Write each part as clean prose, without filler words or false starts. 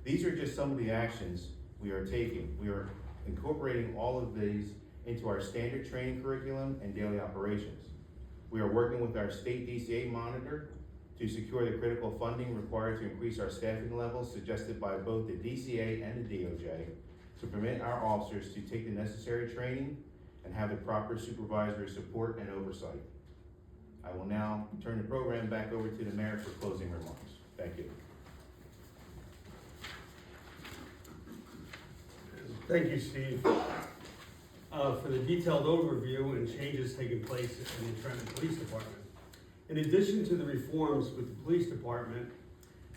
These are just some of the actions we are taking. We are incorporating all of these into our standard training curriculum and daily operations. We are working with our state DCA monitor to secure the critical funding required to increase our staffing levels suggested by both the DCA and the DOJ to permit our officers to take the necessary training and have the proper supervisory support and oversight. I will now turn the program back over to the mayor for closing remarks. Thank you. Thank you, Steve, for the detailed overview and changes taking place in the Trenton Police Department. In addition to the reforms with the police department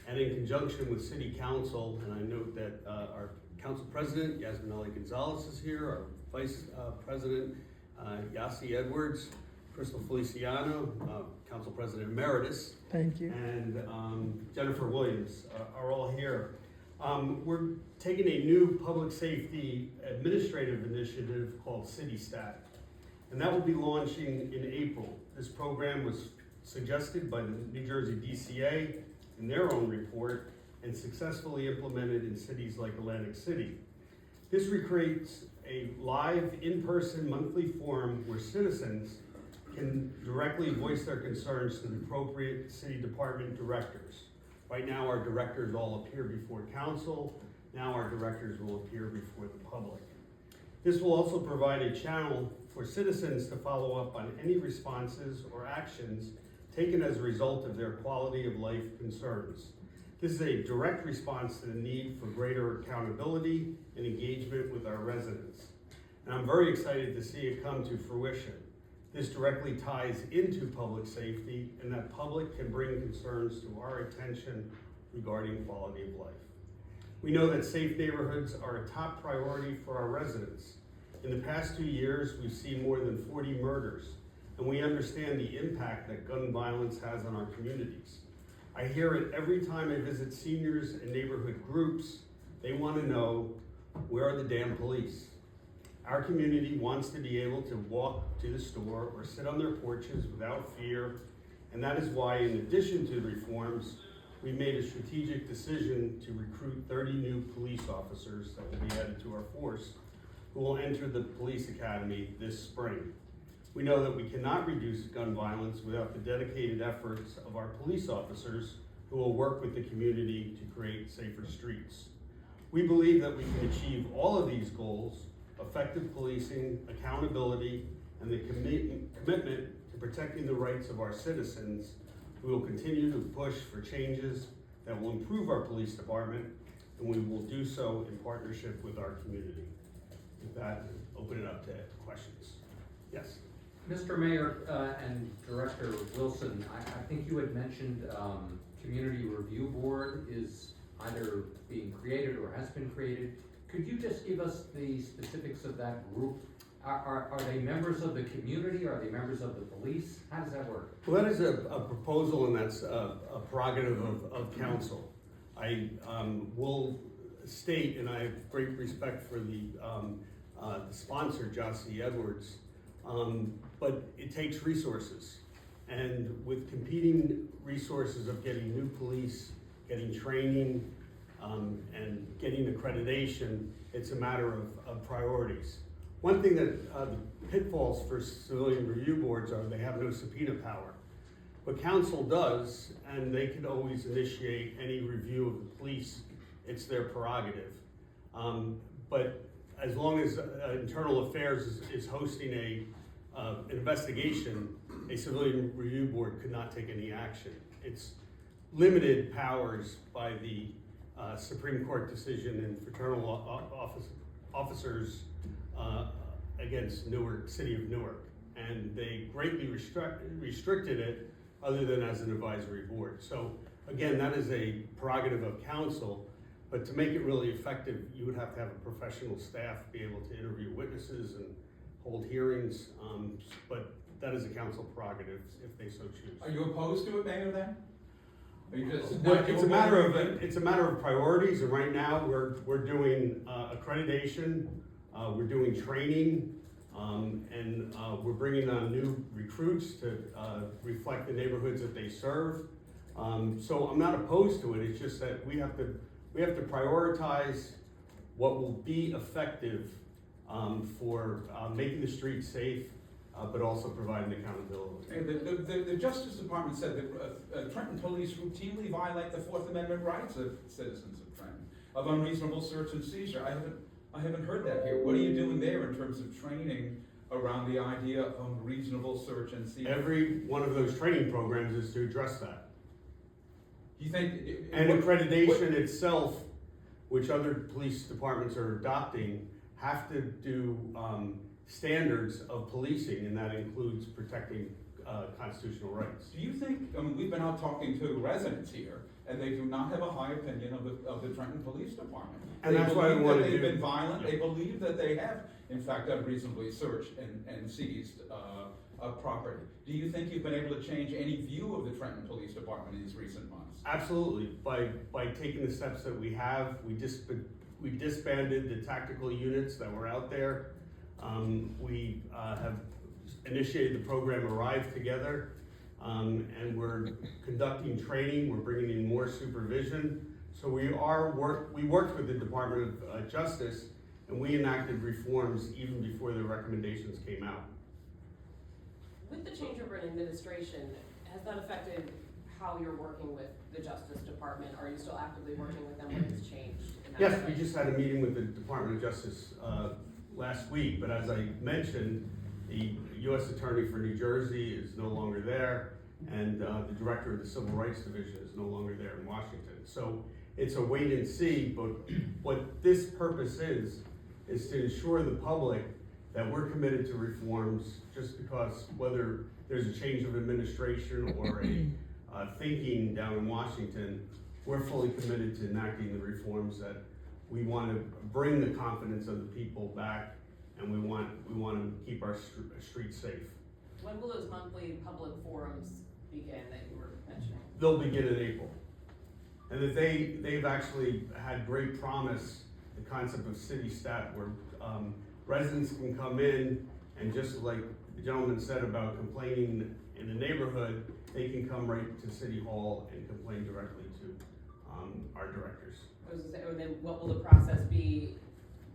and in conjunction with City Council, and I note that our Council President, Yasmin Gonzalez, is here, our Vice President, Yasi Edwards, Crystal Feliciano, Council President Emeritus. Thank you. And Jennifer Williams are all here. We're taking a new public safety administrative initiative called CityStat, and that will be launching in April. This program was suggested by the New Jersey DCA in their own report and successfully implemented in cities like Atlantic City. This recreates a live, in-person monthly forum where citizens can directly voice their concerns to the appropriate city department directors. Right now, our directors all appear before council. Now our directors will appear before the public. This will also provide a channel for citizens to follow up on any responses or actions taken as a result of their quality of life concerns. This is a direct response to the need for greater accountability and engagement with our residents. And I'm very excited to see it come to fruition. This directly ties into public safety and that public can bring concerns to our attention regarding quality of life. We know that safe neighborhoods are a top priority for our residents. In the past 2 years, we've seen more than 40 murders, and we understand the impact that gun violence has on our communities. I hear it every time I visit seniors and neighborhood groups. They want to know, where are the damn police? Our community wants to be able to walk to the store or sit on their porches without fear, and that is why, in addition to the reforms, we made a strategic decision to recruit 30 new police officers that will be added to our force, who will enter the police academy this spring. We know that we cannot reduce gun violence without the dedicated efforts of our police officers who will work with the community to create safer streets. We believe that we can achieve all of these goals: effective policing, accountability, and the commitment to protecting the rights of our citizens. We will continue to push for changes that will improve our police department, and we will do so in partnership with our community. With that, open it up to questions. Yes. Mr. Mayor and Director Wilson, I think you had mentioned Community Review Board is either being created or has been created. Could you just give us the specifics of that group? Are they members of the community? Are they members of the police? How does that work? Well, that is a proposal, and that's a prerogative of council. I will state, and I have great respect for the sponsor, Jossie Edwards, but it takes resources. And with competing resources of getting new police, getting training, and getting accreditation, it's a matter of priorities. One thing that the pitfalls for civilian review boards are they have no subpoena power. But council does, and they can always initiate any review of the police. It's their prerogative. But as long as Internal Affairs is hosting an investigation, a civilian review board could not take any action. It's limited powers by the Supreme Court decision in fraternal officers against Newark, City of Newark, and they greatly restricted it other than as an advisory board. So again, that is a prerogative of council, but to make it really effective, you would have to have a professional staff be able to interview witnesses and hold hearings, but that is a council prerogative if they so choose. Are you opposed to it, Mayor, then? Are you just Well, it's a matter of priorities, and right now we're doing accreditation, we're doing training, and we're bringing on new recruits to reflect the neighborhoods that they serve. So I'm not opposed to it. It's just that we have to we have to prioritize what will be effective for making the streets safe, but also providing accountability. The Justice Department said that Trenton police routinely violate the Fourth Amendment rights of citizens of Trenton, of unreasonable search and seizure. I haven't heard that here. What are you doing there in terms of training around the idea of reasonable search and seizure? Every one of those training programs is to address that. You think? And accreditation itself, which other police departments are adopting, have to do standards of policing, and that includes protecting constitutional rights. Do you think, we've been out talking to residents here, and they do not have a high opinion of the Trenton Police Department. And that's what I want to do. They've been violent, they believe that they have, in fact, unreasonably searched and seized property. Do you think you've been able to change any view of the Trenton Police Department in these recent months? Absolutely. By taking the steps that we have, we disbanded the tactical units that were out there. We have initiated the program Arrive Together, and we're conducting training. We're bringing in more supervision. So we worked with the Department of Justice, and we enacted reforms even before the recommendations came out. With the changeover in administration, has that affected how you're working with the Justice Department? Are you still actively working with them? What has changed in that Yes, respect? we just had a meeting with the Department of Justice last week, but as I mentioned, the U.S. Attorney for New Jersey is no longer there, and the Director of the Civil Rights Division is no longer there in Washington. So it's a wait and see, but what this purpose is to ensure the public that we're committed to reforms, just because whether there's a change of administration or a thinking down in Washington, we're fully committed to enacting the reforms that we want to bring the confidence of the people back, and we want to keep our streets safe. When will those monthly public forums begin that you were mentioning? They'll begin in April. And that they've actually had great promise, the concept of city stat, where residents can come in and, just like the gentleman said about complaining in the neighborhood, they can come right to City Hall and complain directly to our directors. I was gonna say, or then what will the process be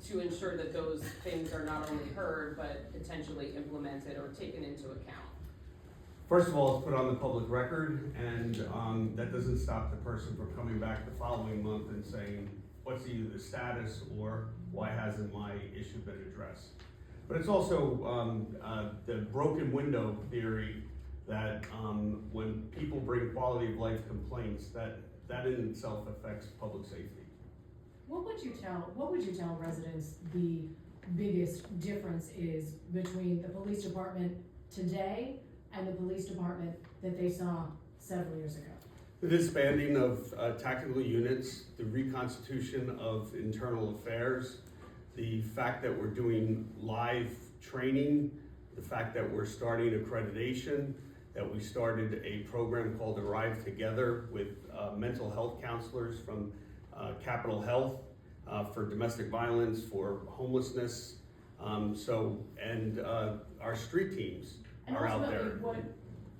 to ensure that those things are not only heard, but potentially implemented or taken into account? First of all, it's put on the public record, and that doesn't stop the person from coming back the following month and saying, what's either the status or why hasn't my issue been addressed? But it's also the broken window theory that when people bring quality of life complaints, that in itself affects public safety. What would you tell residents the biggest difference is between the police department today and the police department that they saw several years ago? The disbanding of tactical units, the reconstitution of internal affairs, the fact that we're doing live training, the fact that we're starting accreditation, that we started a program called Arrive Together with mental health counselors from Capitol Health for domestic violence, for homelessness. And our street teams are out there.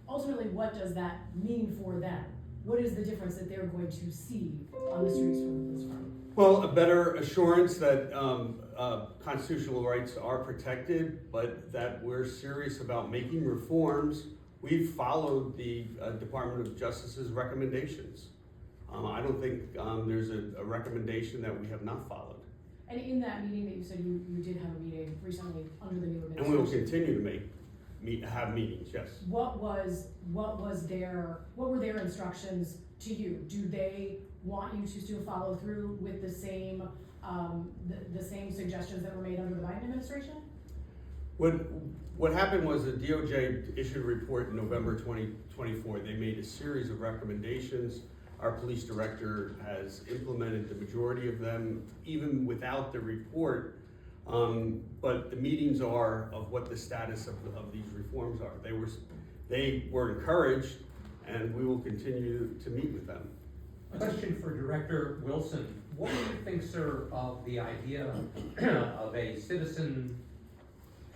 Ultimately, what does that mean for them? What is the difference that they're going to see on the streets from the police department? Well, a better assurance that constitutional rights are protected, but that we're serious about making reforms. We've followed the Department of Justice's recommendations. I don't think there's a recommendation that we have not followed. And in that meeting that you said you did have a meeting recently under the new administration. And we will continue to have meetings, yes. What were their instructions to you? Do they want you to still follow through with the same suggestions that were made under the Biden administration? What happened was the DOJ issued a report in November 2024. They made a series of recommendations. Our police director has implemented the majority of them, even without the report. But the meetings are of what the status of these reforms are. They were encouraged, and we will continue to meet with them. A question for Director Wilson. What do you think, sir, of the idea of a citizen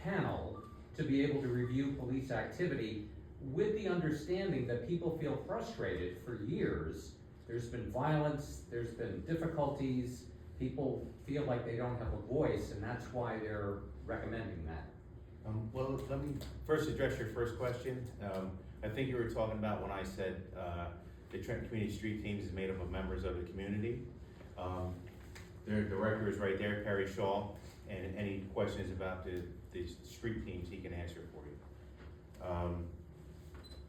panel to be able to review police activity with the understanding that people feel frustrated for years? there's been violence, there's been difficulties, people feel like they don't have a voice, and that's why they're recommending that. Well, let me first address your first question. I think you were talking about when I said, the Trenton Community Street Teams is made up of members of the community. Their director is right there, Perry Shaw, and any questions about the street teams, he can answer for you.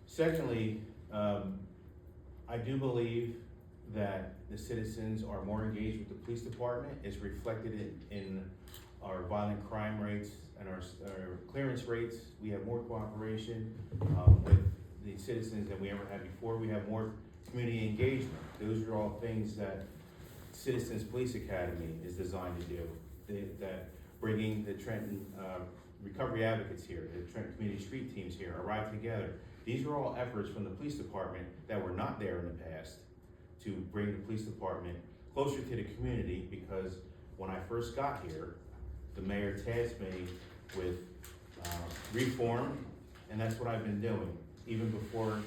Secondly, I do believe that the citizens are more engaged with the police department. It's reflected in our violent crime rates and our clearance rates. We have more cooperation with the citizens than we ever had before. We have more community engagement. Those are all things that Citizens Police Academy is designed to do. That bringing the Trenton Recovery Advocates here, the Trenton Community Street Teams here, arrive together. These are all efforts from the police department that were not there in the past to bring the police department closer to the community, because when I first got here, the mayor tasked me with reform, and that's what I've been doing, even before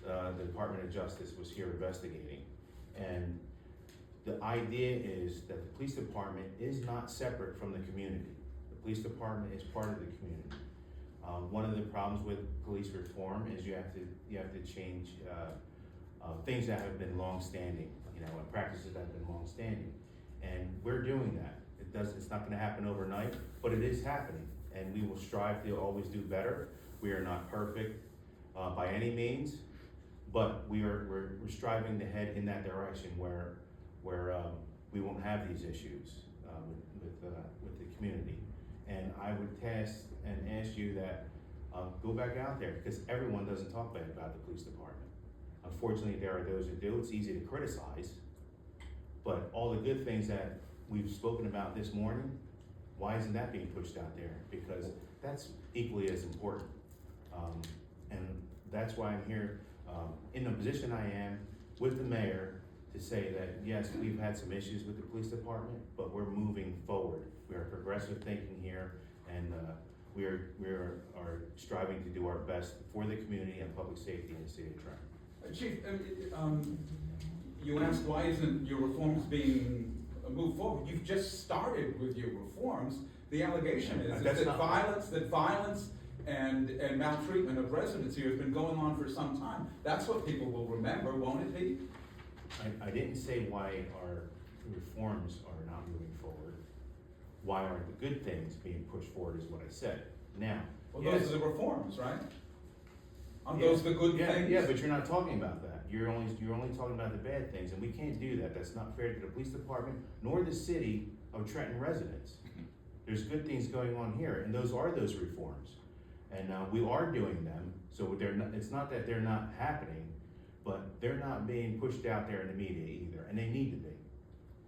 the Department of Justice was here investigating. And the idea is that the police department is not separate from the community. The police department is part of the community. One of the problems with police reform is you have to change things that have been long-standing, and practices that have been long-standing. And we're doing that. It's not gonna happen overnight, but it is happening, and we will strive to always do better. We are not perfect by any means, but we're striving to head in that direction where we won't have these issues with the community. And I would task and ask you that go back out there, because everyone doesn't talk bad about the police department. Unfortunately, there are those who do. It's easy to criticize, but all the good things that we've spoken about this morning, why isn't that being pushed out there? Because that's equally as important. And that's why I'm here in the position I am with the mayor to say that, yes, we've had some issues with the police department, but we're moving forward. We are progressive thinking here, and we are striving to do our best for the community and public safety in the city of Trenton. Chief, you asked why isn't your reforms being moved forward? You've just started with your reforms. The allegation is that violence and maltreatment of residents here has been going on for some time. That's what people will remember, won't it be? I didn't say why our reforms are not moving forward. Why aren't the good things being pushed forward is what I said. Now, Well, yes, those are the reforms, right? Aren't yeah, those the good things? Yeah, but you're not talking about that. You're only talking about the bad things, and we can't do that. That's not fair to the police department nor the city of Trenton residents. There's good things going on here, and those are those reforms. And we are doing them, so it's not that they're not happening, but they're not being pushed out there in the media either, and they need to be.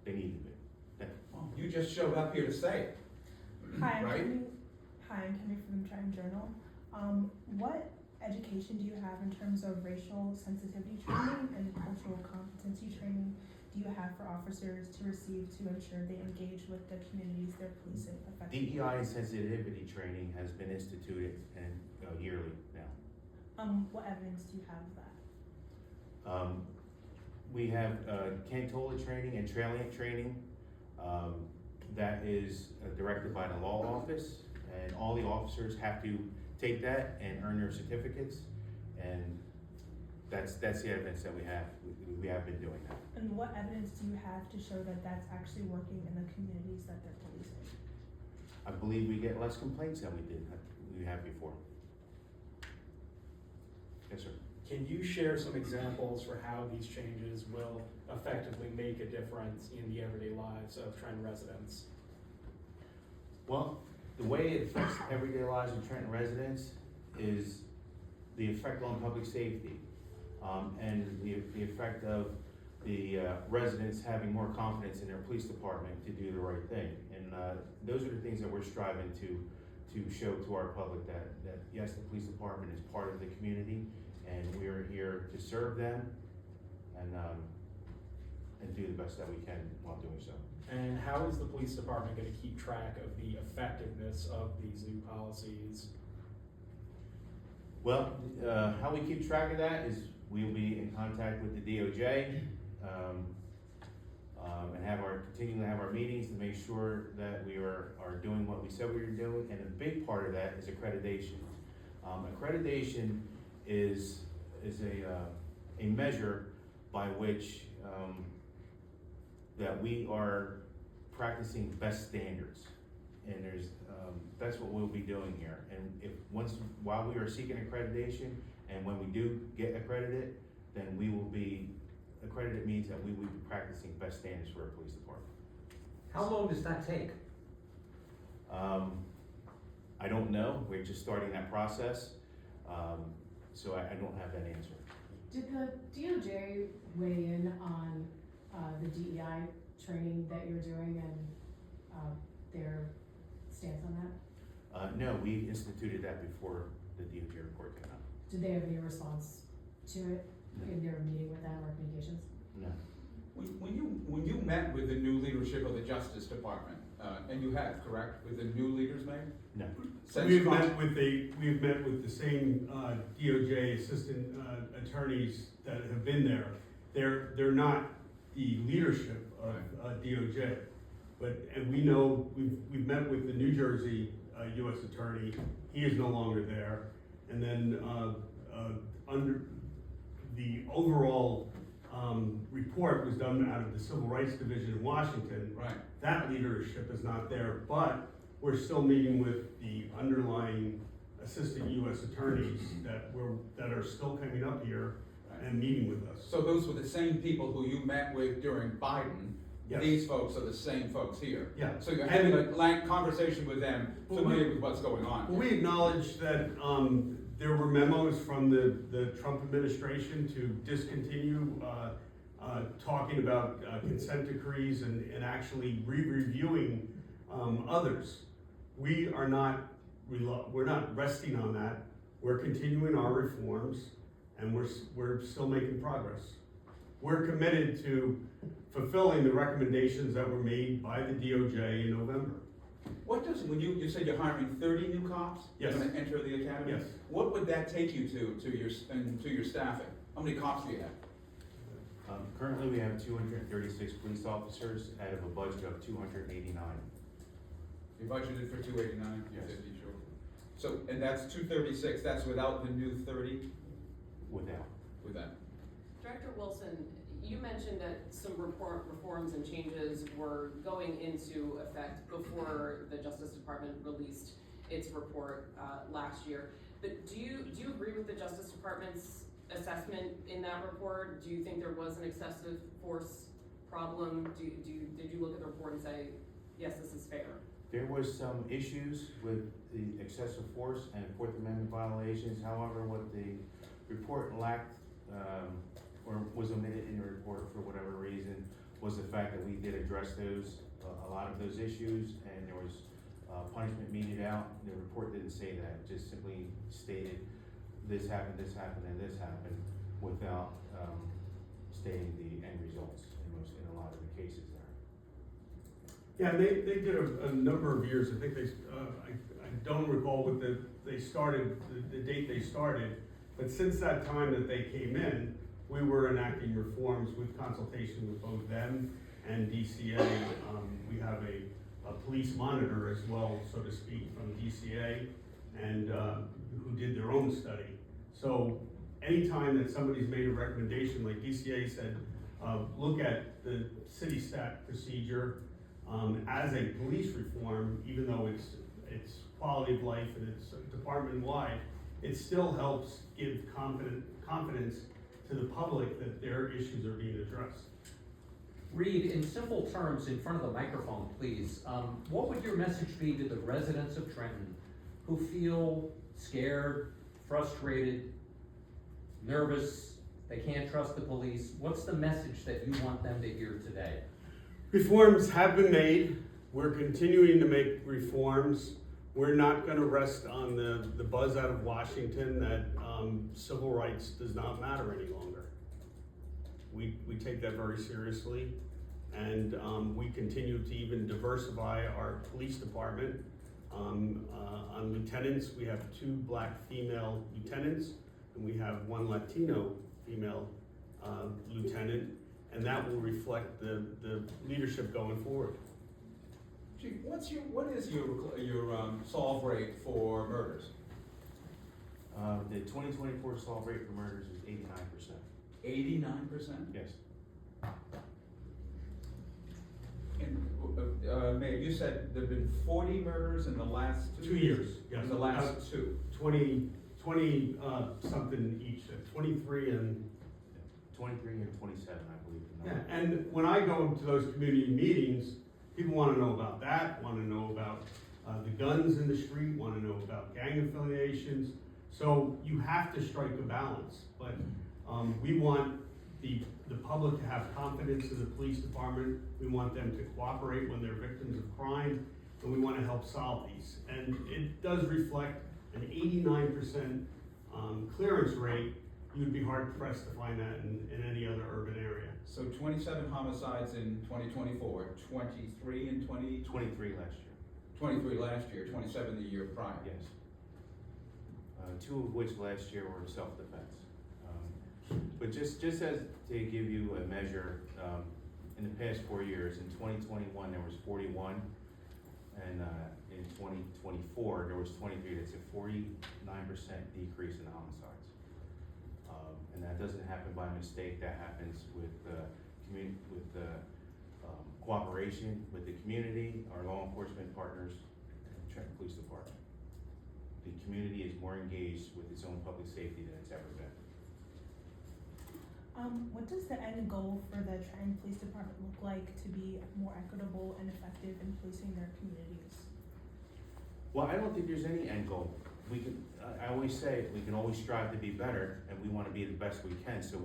They need to be. Well, you just showed up here to say it. Hi, Right? I'm Kimmy from the Trenton Journal. What education do you have in terms of racial sensitivity training and cultural competency training do you have for officers to receive to ensure they engage with the communities they're policing effectively? DEI and sensitivity training has been instituted and yearly now. What evidence do you have of that? We have Cantola training and Trailient training that is directed by the law office, and all the officers have to take that and earn their certificates, and that's the evidence that we have. We have been doing that. And what evidence do you have to show that that's actually working in the communities that they're policing? I believe we get less complaints than we had before. Yes, sir. Can you share some examples for how these changes will effectively make a difference in the everyday lives of Trenton residents? Well, the way it affects everyday lives of Trenton residents is the effect on public safety, and the effect of the residents having more confidence in their police department to do the right thing. And those are the things that we're striving to show to our public, that yes, the police department is part of the community, and we are here to serve them and do the best that we can while doing so. And how is the police department going to keep track of the effectiveness of these new policies? Well, how we keep track of that is we'll be in contact with the DOJ, and continuing to have our meetings to make sure that we are doing what we said we were doing, and a big part of that is accreditation. Accreditation is a measure by which, that we are practicing best standards. And that's what we'll be doing here. And while we are seeking accreditation, and when we do get accredited, then we will be, accredited means that we will be practicing best standards for our police department. How long does that take? I don't know, we're just starting that process, so I don't have that answer. Did the DOJ weigh in on, the DEI training that you're doing and, their stance on that? No, we instituted that before the DOJ report came out. Did they have any response to it No. in their meeting with them or communications? No. When you met with the new leadership of the Justice Department, and you have, correct, with the new leaders, Mayor? No. Since We've con- met with the same DOJ assistant attorneys that have been there. They're not the leadership of DOJ, and we know, we've met with the New Jersey US attorney. He is no longer there. And then under the overall report was done out of the Civil Rights Division in Washington. Right. That leadership is not there, but we're still meeting with the underlying assistant US attorneys that are still coming up here and meeting with us. So those were the same people who you met with during Biden? Yes. These folks are the same folks here? Yeah. So you're having a conversation with them, familiar with what's going on? Well, we acknowledge that there were memos from the Trump administration to discontinue talking about consent decrees and actually re-reviewing others. We're not resting on that. We're continuing our reforms, and we're still making progress. We're committed to fulfilling the recommendations that were made by the DOJ in November. What does, when you said you're hiring 30 new cops? Yes. Going to enter the academy? Yes. What would that take you to your staffing? How many cops do you have? Currently, we have 236 police officers out of a budget of 289. You budgeted for 289? Yes. 50, sure. So, and that's 236, that's without the new 30 Without. with that? Director Wilson, you mentioned that some reforms and changes were going into effect before the Justice Department released its report last year. But do you agree with the Justice Department's assessment in that report? Do you think there was an excessive force problem? Did you look at the report and say, yes, this is fair? There was some issues with the excessive force and Fourth Amendment violations. However, what the report lacked, or was omitted in the report for whatever reason, was the fact that we did address a lot of those issues, and there was punishment meted out. The report didn't say that, it just simply stated this happened, and this happened, without stating the end results in a lot of the cases there. Yeah, they did a number of years. I think I don't recall what they started, the date they started, but since that time that they came in, we were enacting reforms with consultation with both them and DCA. We have a police monitor as well, so to speak, from DCA, and who did their own study. So anytime that somebody's made a recommendation, like DCA said, look at the city stat procedure as a police reform, even though it's quality of life and it's department-wide, it still helps give confidence to the public that their issues are being addressed. Reed, in simple terms, in front of the microphone, please, what would your message be to the residents of Trenton who feel scared, frustrated, nervous, they can't trust the police? What's the message that you want them to hear today? Reforms have been made. We're continuing to make reforms. We're not gonna rest on the buzz out of Washington that civil rights does not matter any longer. We take that very seriously, and we continue to even diversify our police department. On lieutenants, we have 2 black female lieutenants, and we have 1 Latino female lieutenant. and that will reflect the leadership going forward. Chief, what is your solve rate for murders? The 2024 solve rate for murders is 89%. 89%? Yes. And, Mayor, you said there've been 40 murders in the last 2 years, yes. In the last two. 20 something each, 23 and 23 and 27, I believe. the yeah, number. and when I go to those community meetings, people want to know about that, want to know about the guns in the street, want to know about gang affiliations. So you have to strike a balance, but we want the public to have confidence in the police department. We want them to cooperate when they're victims of crime, and we want to help solve these. And it does reflect an 89% clearance rate. You'd be hard pressed to find that in any other urban area. So 27 homicides in 2024, 23 in 23 last year. 23 last year, 27 the year prior. Yes. Two of which last year were self-defense. But just as to give you a measure, in the past 4 years, in 2021 there was 41, and in 2024 there was 23. That's a 49% decrease in homicides. And that doesn't happen by mistake. That happens with cooperation with the community, our law enforcement partners, and the Trenton Police Department. The community is more engaged with its own public safety than it's ever been. What does the end goal for the Trenton Police Department look like to be more equitable and effective in policing their communities? Well, I don't think there's any end goal. We can, I always say, we can always strive to be better, and we wanna be the best we can, so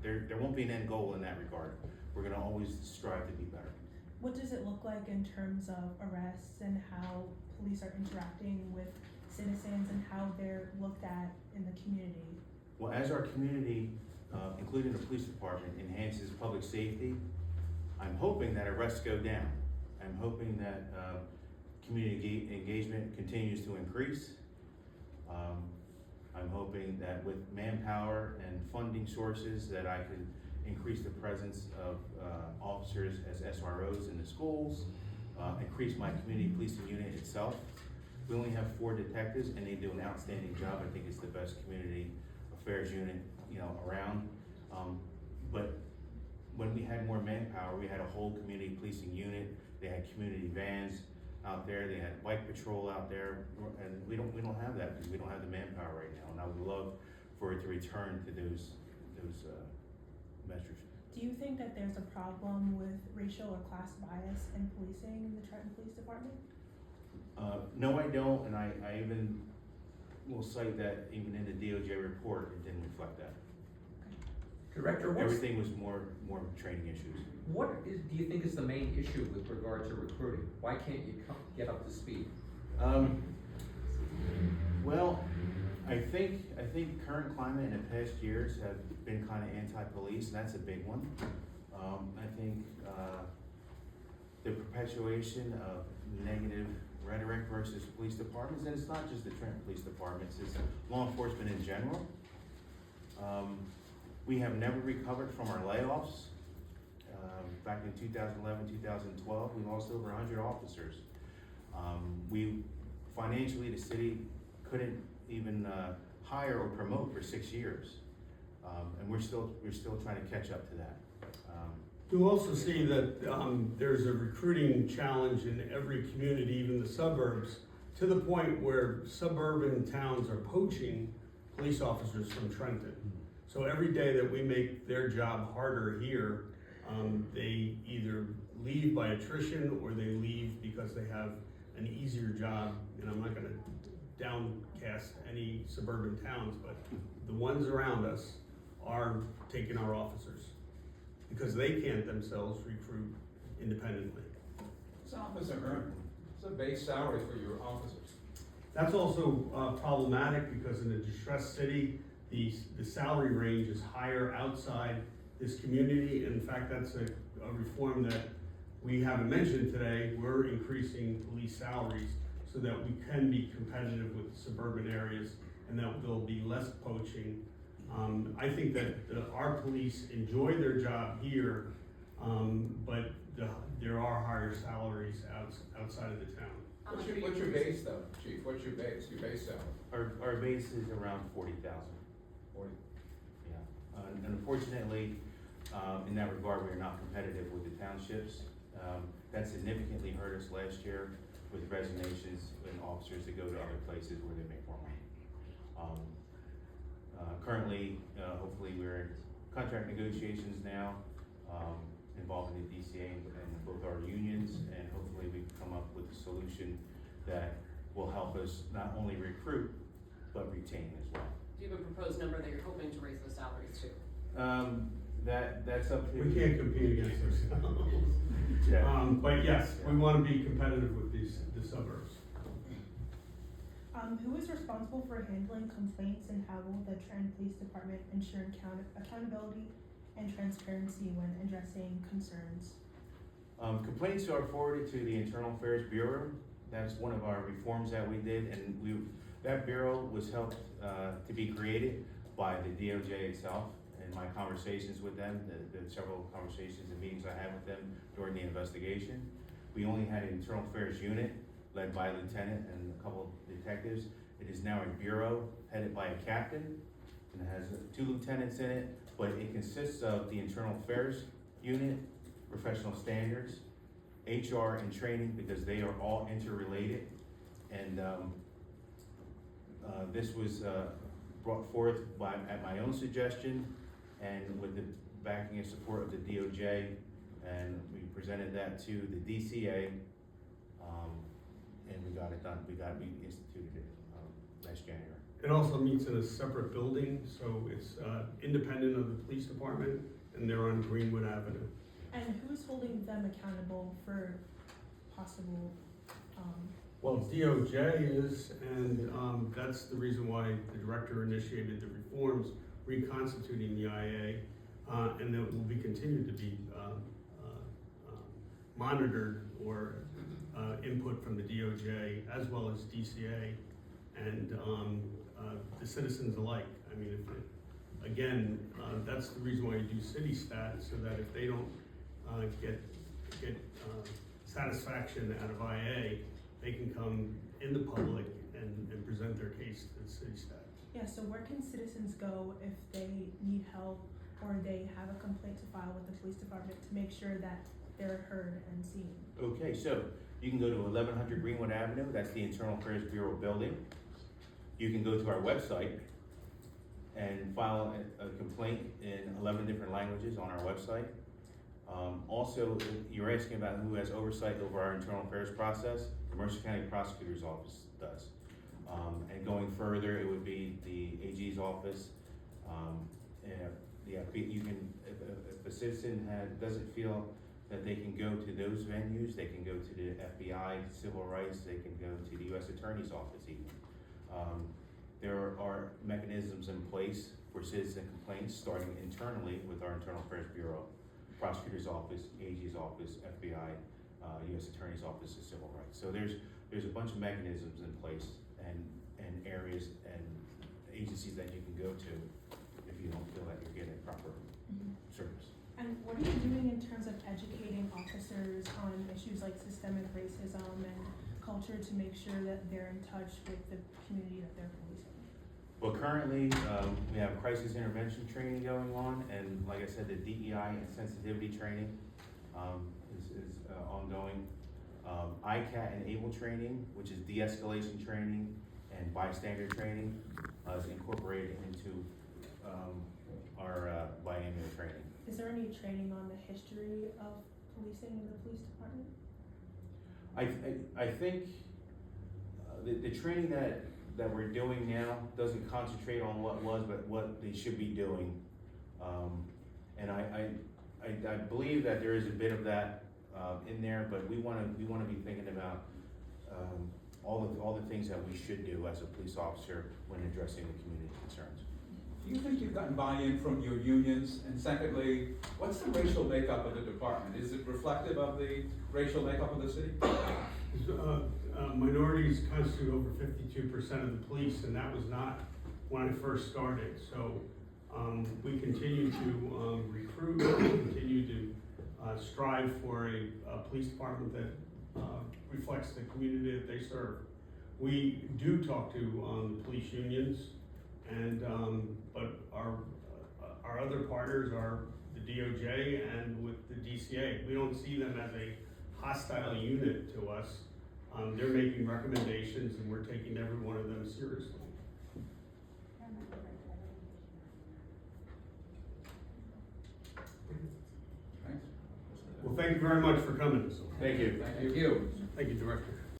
there won't be an end goal in that regard. We're gonna always strive to be better. What does it look like in terms of arrests and how police are interacting with citizens and how they're looked at in the community? Well, as our community, including the police department, enhances public safety, I'm hoping that arrests go down. I'm hoping that community engagement continues to increase. I'm hoping that with manpower and funding sources that I can increase the presence of officers as SROs in the schools, increase my community policing unit itself. We only have 4 detectives and they do an outstanding job. I think it's the best community affairs unit, around. But when we had more manpower, we had a whole community policing unit. They had community vans out there. They had bike patrol out there, and we don't have that because we don't have the manpower right now. And I would love for it to return to those measures. Do you think that there's a problem with racial or class bias in policing in the Trenton Police Department? No, I don't, and I even will cite that even in the DOJ report, it didn't reflect that. Director, Everything was more training issues. do you think is the main issue with regard to recruiting? Why can't you get up to speed? Well, I think current climate in the past years have been kind of anti-police, and that's a big one. I think the perpetuation of negative rhetoric versus police departments, and it's not just the Trenton Police Departments, it's law enforcement in general. We have never recovered from our layoffs. Back in 2011, 2012, we lost over 100 officers. Financially, the city couldn't even hire or promote for 6 years. And we're still trying to catch up to that. You'll also see that there's a recruiting challenge in every community, even the suburbs, to the point where suburban towns are poaching police officers from Trenton. So every day that we make their job harder here, they either leave by attrition or they leave because they have an easier job. And I'm not gonna downcast any suburban towns, but the ones around us are taking our officers because they can't themselves recruit independently. What's an officer earn? What's the base salary for your officers? That's also problematic because in a distressed city, the salary range is higher outside this community. In fact, that's a reform that we haven't mentioned today. We're increasing police salaries so that we can be competitive with suburban areas and that there'll be less poaching I think that our police enjoy their job here, but there are higher salaries outside of the town. How much What's are your you base though, chief? What's your base salary? Our base is around 40,000. 40. Yeah, and unfortunately, in that regard, we are not competitive with the townships. That significantly hurt us last year with resignations and officers that go to other places where they make more money. Currently, hopefully we're in contract negotiations now, involving the DCA and both our unions, and hopefully we come up with a solution that will help us not only recruit, but retain as well. Do you have a proposed number that you're hoping to raise those salaries to? That's up to. We can't compete against ourselves. Yeah. But yes, we wanna be competitive with the suburbs. Who is responsible for handling complaints, and how will the Trenton Police Department ensure accountability and transparency when addressing concerns? Complaints are forwarded to the Internal Affairs Bureau. That's one of our reforms that we did, and that bureau was helped to be created by the DOJ itself. In my conversations with them, the several conversations and meetings I had with them during the investigation, we only had an Internal Affairs unit led by a lieutenant and a couple of detectives. It is now a bureau headed by a captain, and it has 2 lieutenants in it, but it consists of the Internal Affairs unit, professional standards, HR, and training, because they are all interrelated. And this was brought forth at my own suggestion and with the backing and support of the DOJ, and we presented that to the DCA, and we got it done. We instituted it last January. It also meets in a separate building, so it's independent of the police department, and they're on Greenwood Avenue. And who is holding them accountable for possible, Well, DOJ is, and that's the reason why the director initiated the reforms, reconstituting the IA, and that will be continued to be monitored or input from the DOJ as well as DCA and the citizens alike. I mean, again, that's the reason why you do city stat, so that if they don't get satisfaction out of IA, they can come in the public and present their case to the city stat. yeah, so where can citizens go if they need help or they have a complaint to file with the police department to make sure that they're heard and seen? Okay, so you can go to 1100 Greenwood Avenue, that's the Internal Affairs Bureau building. You can go to our website and file a complaint in 11 different languages on our website. Also, you're asking about who has oversight over our internal affairs process. The Mercer County Prosecutor's Office does. And going further, it would be the AG's office. You can, if a citizen doesn't feel that they can go to those venues, they can go to the FBI, civil rights, they can go to the U.S. Attorney's Office even. There are mechanisms in place for citizen complaints, starting internally with our Internal Affairs Bureau, Prosecutor's Office, AG's Office, FBI, U.S. Attorney's Office of Civil Rights. So there's a bunch of mechanisms in place and areas and agencies that you can go to if you don't feel that you're getting proper service. And what are you doing in terms of educating officers on issues like systemic racism and culture to make sure that they're in touch with the community that they're policing? Well, currently, we have crisis intervention training going on, and like I said, the DEI and sensitivity training is ongoing. ICAT and ABLE training, which is de-escalation training and bystander training, is incorporated into our biannual training. Is there any training on the history of policing in the police department? I think the training that we're doing now doesn't concentrate on what was, but what they should be doing. And I believe that there is a bit of that in there, but we want to be thinking about all the things that we should do as a police officer when addressing the community concerns. Do you think you've gotten buy-in from your unions? And secondly, what's the racial makeup of the department? Is it reflective of the racial makeup of the city? Minorities constitute over 52% of the police, and that was not when I first started. So We continue to recruit, we continue to strive for a police department that reflects the community that they serve. We do talk to the police unions, and but our other partners are the DOJ and with the DCA. We don't see them as a hostile unit to us. They're making recommendations, and we're taking every one of them seriously. Thanks. Well, thank you very much for coming. Thank you. Thank you. Thank you, Director.